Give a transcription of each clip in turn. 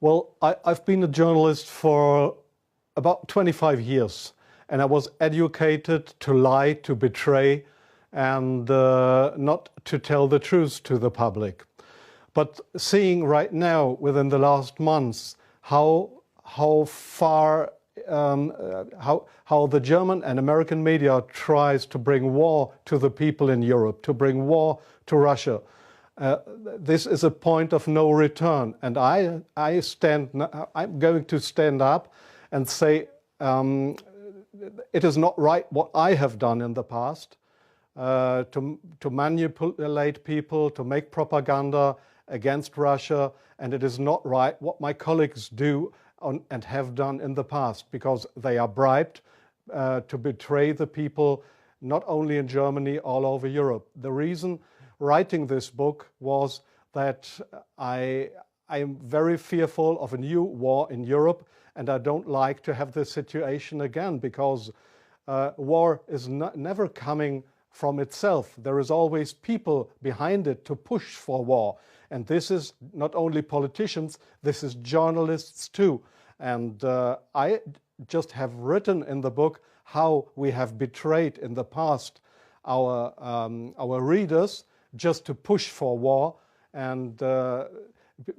Well, I've been a journalist for about 25 years, and I was educated to lie, to betray, and not to tell the truth to the public. But seeing right now, within the last months, how far how the German and American media tries to bring war to the people in Europe, to bring war to Russia. This is a point of no return, and I'm going to stand up and say it is not right what I have done in the past to manipulate people, to make propaganda against Russia, and it is not right what my colleagues do and have done in the past, because they are bribed to betray the people, not only in Germany, all over Europe. The reason writing this book was that I am very fearful of a new war in Europe, and I don't like to have this situation again, because war is never coming from itself. There is always people behind it to push for war. And this is not only politicians, this is journalists too. And I just have written in the book how we have betrayed in the past our readers just to push for war, and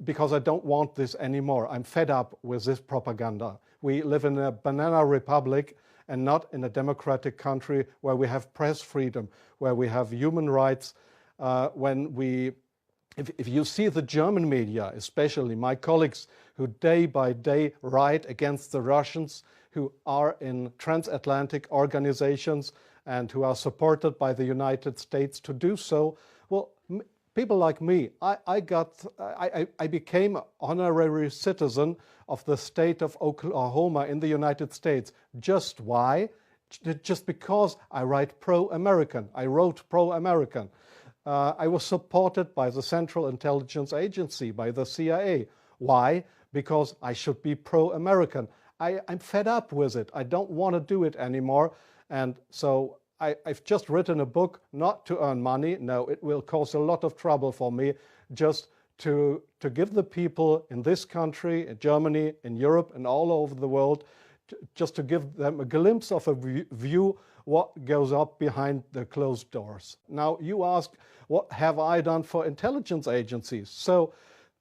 because I don't want this anymore. I'm fed up with this propaganda. We live in a banana republic and not in a democratic country where we have press freedom, where we have human rights. If you see the German media, especially my colleagues who day by day write against the Russians, who are in transatlantic organizations and who are supported by the United States to do so, well, people like me, I became an honorary citizen of the state of Oklahoma in the United States. Just why? Just because I write pro-American. I wrote pro-American. I was supported by the Central Intelligence Agency, by the CIA. Why? Because I should be pro-American. I'm fed up with it. I don't want to do it anymore. And so I've just written a book not to earn money. No, it will cause a lot of trouble for me, just to give the people in this country, in Germany, in Europe, and all over the world, just to give them a glimpse of a view what goes up behind the closed doors. Now, you ask, what have I done for intelligence agencies? So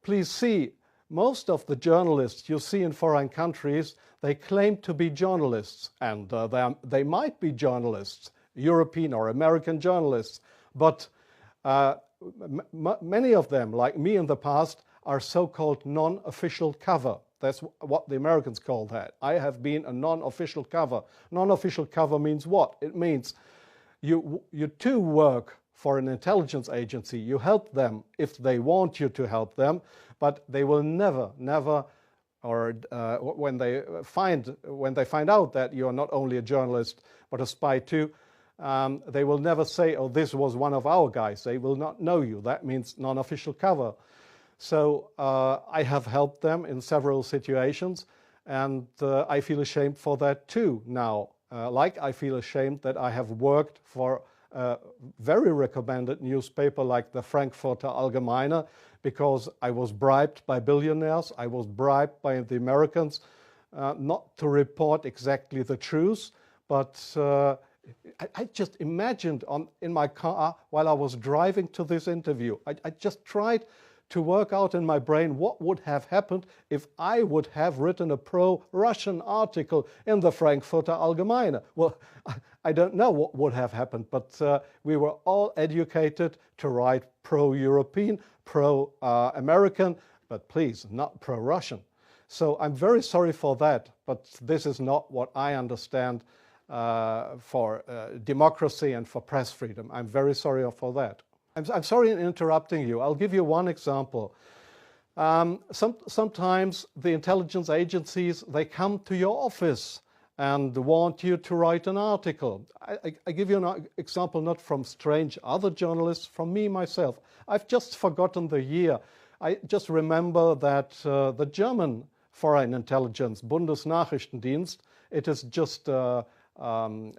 please see, most of the journalists you see in foreign countries, they claim to be journalists, and they might be journalists, European or American journalists, but many of them, like me in the past, are so-called non-official cover. That's what the Americans call that. I have been a non-official cover. Non-official cover means what? It means you too work for an intelligence agency. You help them if they want you to help them, but they will never, or when they find out that you are not only a journalist but a spy too, they will never say, "Oh, this was one of our guys." They will not know you. That means non-official cover. So I have helped them in several situations, and I feel ashamed for that too now. Like I feel ashamed that I have worked for a very recommended newspaper like the Frankfurter Allgemeine, because I was bribed by billionaires, I was bribed by the Americans not to report exactly the truth, but I just imagined in my car while I was driving to this interview, I just tried to work out in my brain what would have happened if I would have written a pro-Russian article in the Frankfurter Allgemeine. Well, I don't know what would have happened, but we were all educated to write pro-European, pro-American, but please, not pro-Russian. So I'm very sorry for that, but this is not what I understand for democracy and for press freedom. I'm very sorry for that. I'm sorry in interrupting you. I'll give you one example. Sometimes the intelligence agencies, they come to your office and want you to write an article. I give you an example not from strange other journalists, from me myself. I've just forgotten the year. I just remember that the German Foreign Intelligence, Bundesnachrichtendienst, it is just a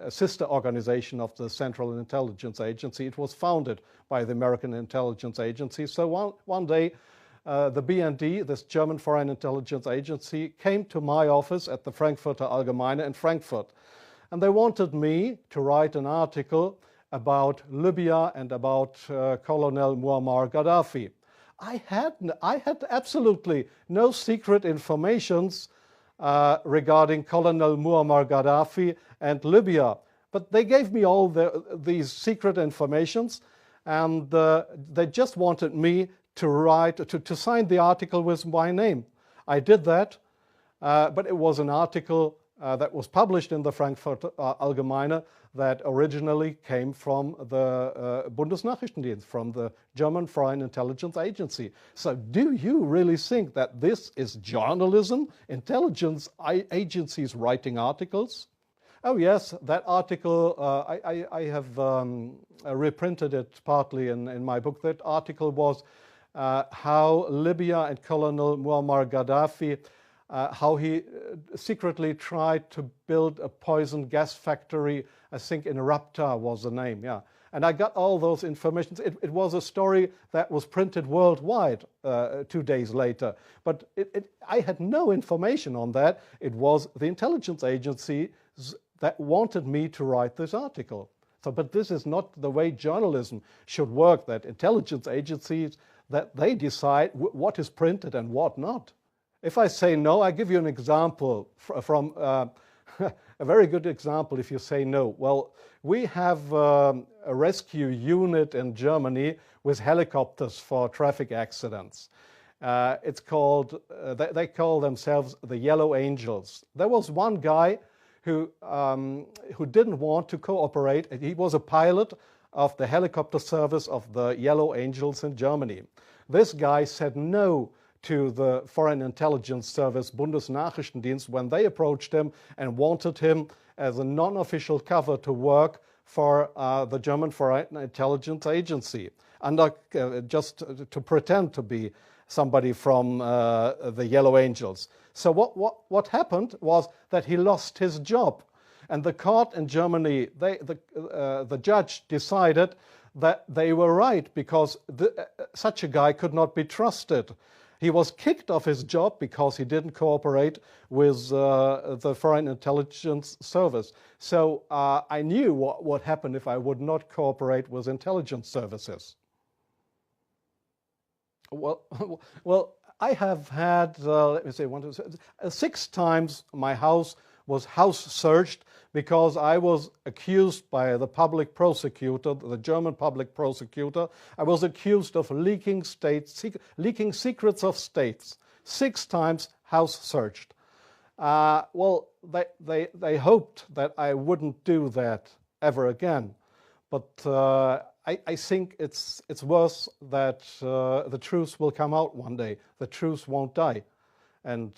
sister organization of the Central Intelligence Agency. It was founded by the American Intelligence Agency. So one day the BND, this German Foreign Intelligence Agency, came to my office at the Frankfurter Allgemeine in Frankfurt. And they wanted me to write an article about Libya and about Colonel Muammar Gaddafi. I had absolutely no secret informations regarding Colonel Muammar Gaddafi and Libya. But they gave me all these secret informations, and they just wanted me to write, to sign the article with my name. I did that, but it was an article that was published in the Frankfurter Allgemeine that originally came from the Bundesnachrichtendienst, from the German Foreign Intelligence Agency. So do you really think that this is journalism, intelligence agencies writing articles? Oh yes, that article, I have reprinted it partly in my book. That article was how Libya and Colonel Muammar Gaddafi, how he secretly tried to build a poison gas factory, I think in Rabta was the name, yeah. And I got all those information. It was a story that was printed worldwide 2 days later. But I had no information on that. It was the intelligence agency that wanted me to write this article. So, but this is not the way journalism should work, that intelligence agencies, that they decide what is printed and what not. If I say no, I give you an example from a very good example if you say no. Well, we have a rescue unit in Germany with helicopters for traffic accidents. It's called, they call themselves the Yellow Angels. There was one guy who didn't want to cooperate. He was a pilot of the helicopter service of the Yellow Angels in Germany. This guy said no to the Foreign Intelligence Service, Bundesnachrichtendienst, when they approached him and wanted him as a non-official cover to work for the German Foreign Intelligence Agency, under, just to pretend to be somebody from the Yellow Angels. So what happened was that he lost his job. And the court in Germany, the judge decided that they were right, because such a guy could not be trusted. He was kicked off his job because he didn't cooperate with the Foreign Intelligence Service. So I knew what would happen if I would not cooperate with intelligence services. Well, I have had, let me say, 6 times my house was house searched because I was accused by the public prosecutor, the German public prosecutor. I was accused of leaking secrets of states. 6 times house searched. Well, they hoped that I wouldn't do that ever again. But I think it's worse that the truth will come out one day. The truth won't die. And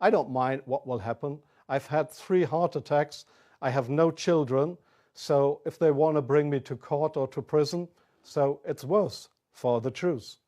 I don't mind what will happen. I've had 3 heart attacks. I have no children. So if they want to bring me to court or to prison, so it's worse for the truth.